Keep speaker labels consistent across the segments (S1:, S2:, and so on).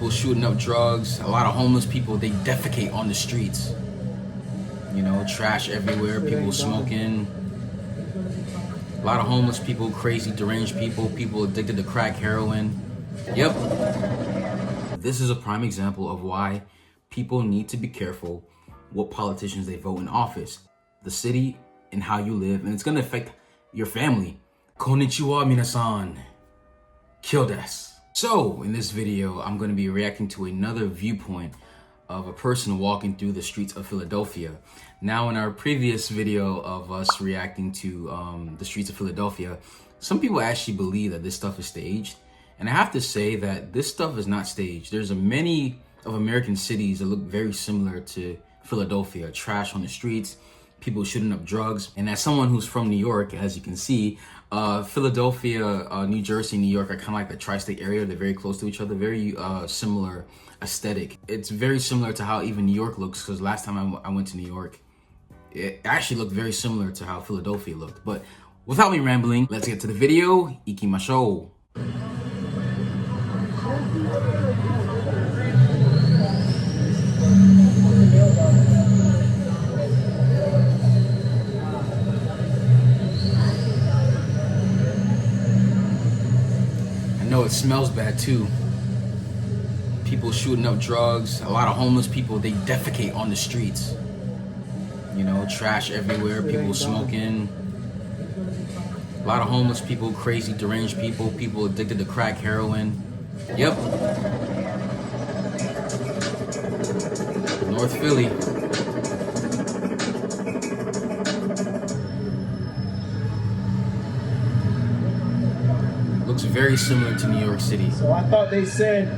S1: people shooting up drugs. A lot of homeless people, they defecate on the streets. You know, trash everywhere, people smoking. A lot of homeless people, crazy, deranged people, people addicted to crack, heroin. Yep. This is a prime example of why people need to be careful what politicians they vote in office. The city and how you live, and it's gonna affect your family. Konnichiwa, minasan. Kill desu. So, in this video, I'm gonna be reacting to another viewpoint of a person walking through the streets of Philadelphia. Now, in our previous video of us reacting to the streets of Philadelphia, some people actually believe that this stuff is staged. And I have to say that this stuff is not staged. There's many of American cities that look very similar to Philadelphia. Trash on the streets, people shooting up drugs. And as someone who's from New York, as you can see, Philadelphia, New Jersey, New York are kind of like the tri-state area. They're very close to each other, very similar aesthetic. It's very similar to how even New York looks, because last time I went to New York, it actually looked very similar to how Philadelphia looked. But without me rambling, let's get to the video. Ikimashou. I know it smells bad too. People shooting up drugs. A lot of homeless people, they defecate on the streets. You know, trash everywhere, people smoking. A lot of homeless people, crazy, deranged people, people addicted to crack, heroin. Yep. North Philly. Looks very similar to New York City.
S2: So I thought they said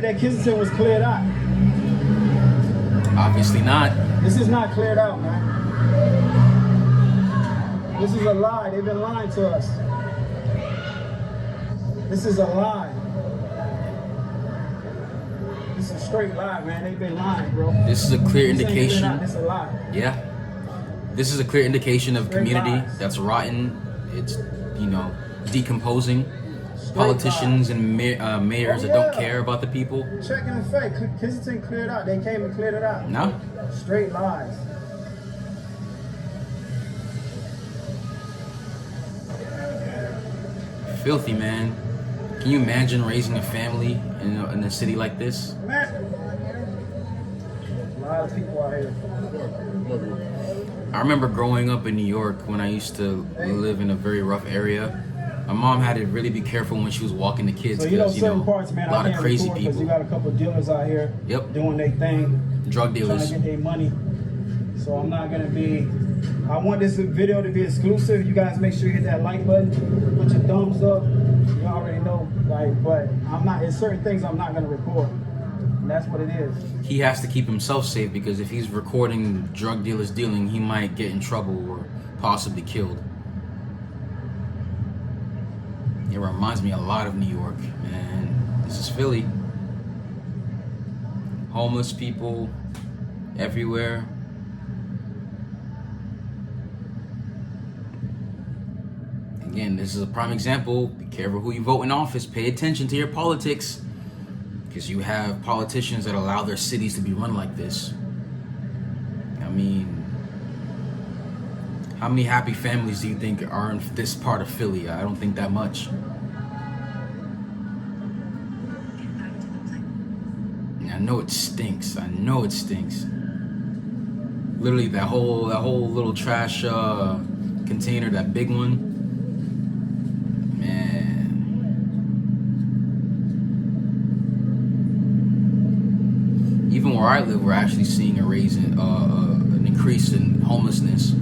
S2: that Kensington was cleared out.
S1: Obviously not.
S2: This is not cleared out, man. This is a lie. They've been lying to us. This is a lie. This is a straight lie, man. They've been lying, bro.
S1: This is a clear indication.
S2: This is a lie.
S1: Yeah. This is a clear indication of
S2: Straight
S1: community
S2: lies.
S1: that's rotten. It's, you know, decomposing.
S2: Straight
S1: Politicians
S2: lies.
S1: and mayors that don't care about the people.
S2: Checking the fact. Kensington cleared out. They came and cleared it out.
S1: No.
S2: Straight lies.
S1: Filthy, man. Can you imagine raising a family in a city like this?
S2: Man. A lot of people out here.
S1: I remember growing up in New York when I used to live in a very rough area. My mom had to really be careful when she was walking the kids
S2: So you know
S1: because,
S2: certain parts, man,
S1: a lot
S2: I
S1: of
S2: can't
S1: crazy
S2: record 'cause
S1: people.
S2: you got a couple of dealers out here doing their thing.
S1: Drug dealers.
S2: Trying to get their money. So I'm not gonna be. I want this video to be exclusive. You guys make sure you hit that like button, put your thumbs up. You already know, like, but I'm not. There's certain things I'm not gonna record. And that's what it is.
S1: He has to keep himself safe because if he's recording drug dealers dealing, he might get in trouble or possibly killed. It reminds me a lot of New York, man. This is Philly. Homeless people everywhere. Again, this is a prime example. Be careful who you vote in office. Pay attention to your politics. Because you have politicians that allow their cities to be run like this. I mean, how many happy families do you think are in this part of Philly? I don't think that much. I know it stinks. I know it stinks. Literally, that whole little trash container, that big one. Man. Even where I live, we're actually seeing an increase in homelessness.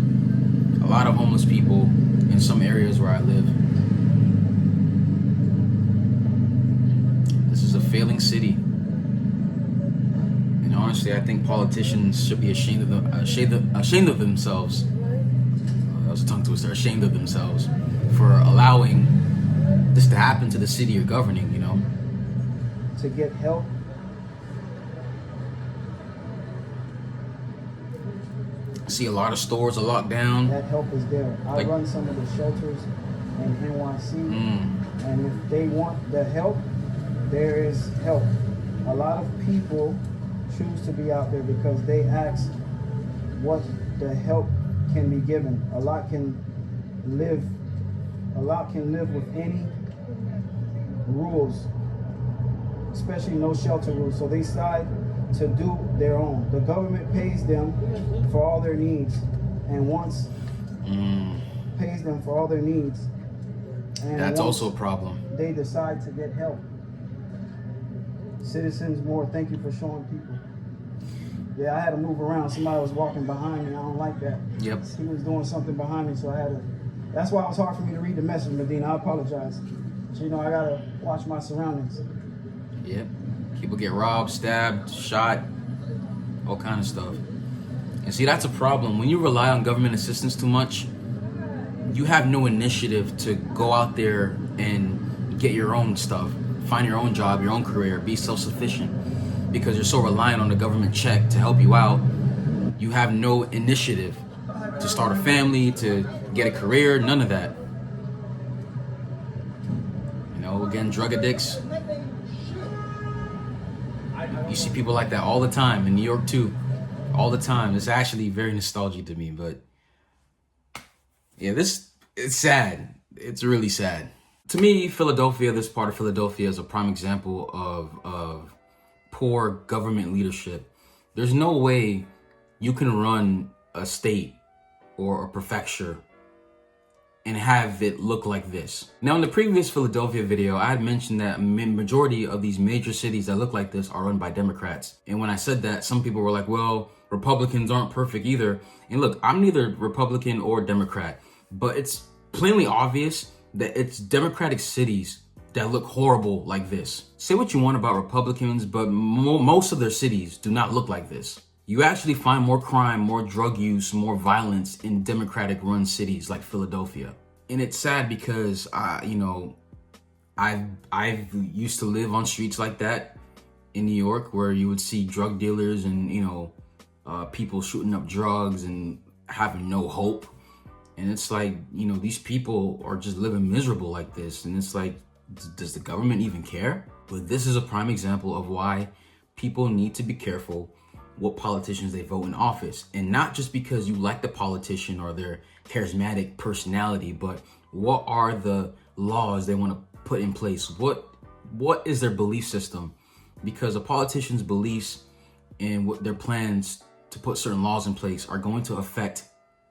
S1: A lot of homeless people in some areas where I live. This is a failing city. And honestly, I think politicians should be ashamed of themselves. That was a tongue twister. Ashamed of themselves for allowing this to happen to the city you're governing, you know?
S2: To get help.
S1: I see a lot of stores are locked down.
S2: That help is there. I run some of the shelters in NYC, and if they want the help, there is help. A lot of people choose to be out there because they ask what the help can be given. A lot can live with any rules, especially no shelter rules. So they decide to do their own. The government pays them for all their needs, and once pays them for all their needs, and
S1: that's also a problem.
S2: They decide to get help. Citizens more, thank you for showing people. Yeah, I had to move around. Somebody was walking behind me. I don't like that.
S1: Yep.
S2: He was doing something behind me, so I had to. That's why it was hard for me to read the message, Medina. I apologize. But, you know, I gotta watch my surroundings.
S1: Yep. People get robbed, stabbed, shot, all kind of stuff. And see, that's a problem. When you rely on government assistance too much, you have no initiative to go out there and get your own stuff, find your own job, your own career, be self-sufficient. Because you're so reliant on the government check to help you out, you have no initiative to start a family, to get a career, none of that. You know, again, drug addicts. You see people like that all the time in New York too, all the time. It's actually very nostalgic to me, but yeah, it's sad. It's really sad. To me, Philadelphia, this part of Philadelphia is a prime example of poor government leadership. There's no way you can run a state or a prefecture and have it look like this. Now, in the previous Philadelphia video, I had mentioned that majority of these major cities that look like this are run by Democrats. And when I said that, some people were like, well, Republicans aren't perfect either. And look, I'm neither Republican or Democrat, but it's plainly obvious that it's Democratic cities that look horrible like this. Say what you want about Republicans, but most of their cities do not look like this. You actually find more crime, more drug use, more violence in Democratic run cities like Philadelphia. And it's sad because, I've used to live on streets like that in New York where you would see drug dealers and, people shooting up drugs and having no hope. And it's like, these people are just living miserable like this. And it's like, does the government even care? But this is a prime example of why people need to be careful what politicians they vote in office. And not just because you like the politician or their charismatic personality, but what are the laws they want to put in place? What is their belief system? Because a politician's beliefs and what their plans to put certain laws in place are going to affect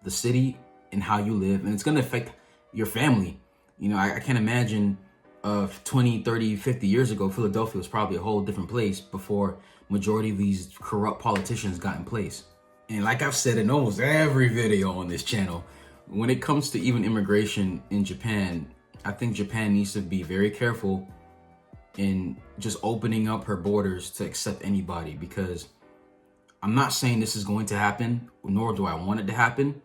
S1: the city and how you live, and it's going to affect your family. I can't imagine 20, 30, 50 years ago, Philadelphia was probably a whole different place before majority of these corrupt politicians got in place. And like I've said in almost every video on this channel, when it comes to even immigration in Japan, I think Japan needs to be very careful in just opening up her borders to accept anybody, because I'm not saying this is going to happen, nor do I want it to happen.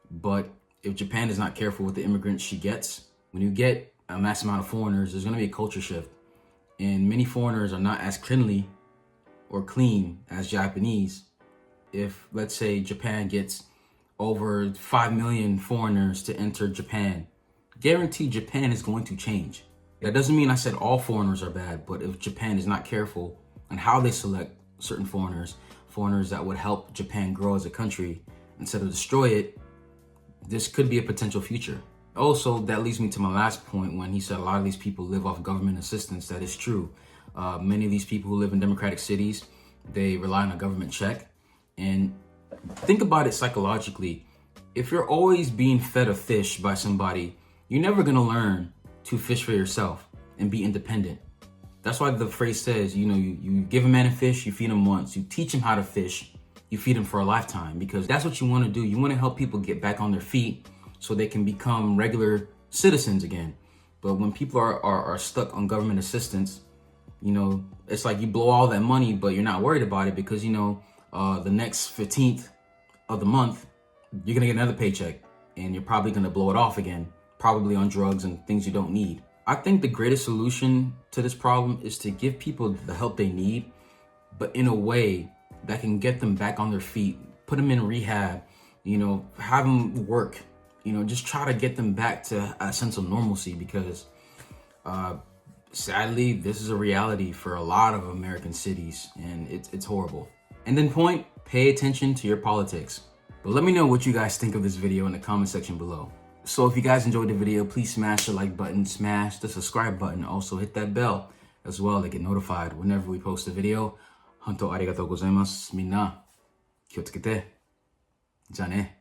S1: But if Japan is not careful with the immigrants she gets, when you get a mass amount of foreigners, there's going to be a culture shift. And many foreigners are not as cleanly or clean as Japanese. If, let's say, Japan gets over 5 million foreigners to enter Japan, guaranteed Japan is going to change. That doesn't mean I said all foreigners are bad, but if Japan is not careful on how they select certain foreigners that would help Japan grow as a country instead of destroy it, this could be a potential future. Also, that leads me to my last point when he said a lot of these people live off government assistance. That is true. Many of these people who live in democratic cities, they rely on a government check. And think about it psychologically. If you're always being fed a fish by somebody, you're never going to learn to fish for yourself and be independent. That's why the phrase says, you give a man a fish, you feed him once. You teach him how to fish, you feed him for a lifetime, because that's what you want to do. You want to help people get back on their feet so they can become regular citizens again. But when people are stuck on government assistance, it's like you blow all that money, but you're not worried about it because, the next 15th of the month, you're going to get another paycheck and you're probably going to blow it off again, probably on drugs and things you don't need. I think the greatest solution to this problem is to give people the help they need, but in a way that can get them back on their feet, put them in rehab, have them work, just try to get them back to a sense of normalcy, because sadly, this is a reality for a lot of American cities, and it's horrible. And then point, pay attention to your politics. But let me know what you guys think of this video in the comment section below. So if you guys enjoyed the video, please smash the like button, smash the subscribe button, also hit that bell as well to get notified whenever we post a video. 本当ありがとうございます。みんな気をつけて。じゃあね。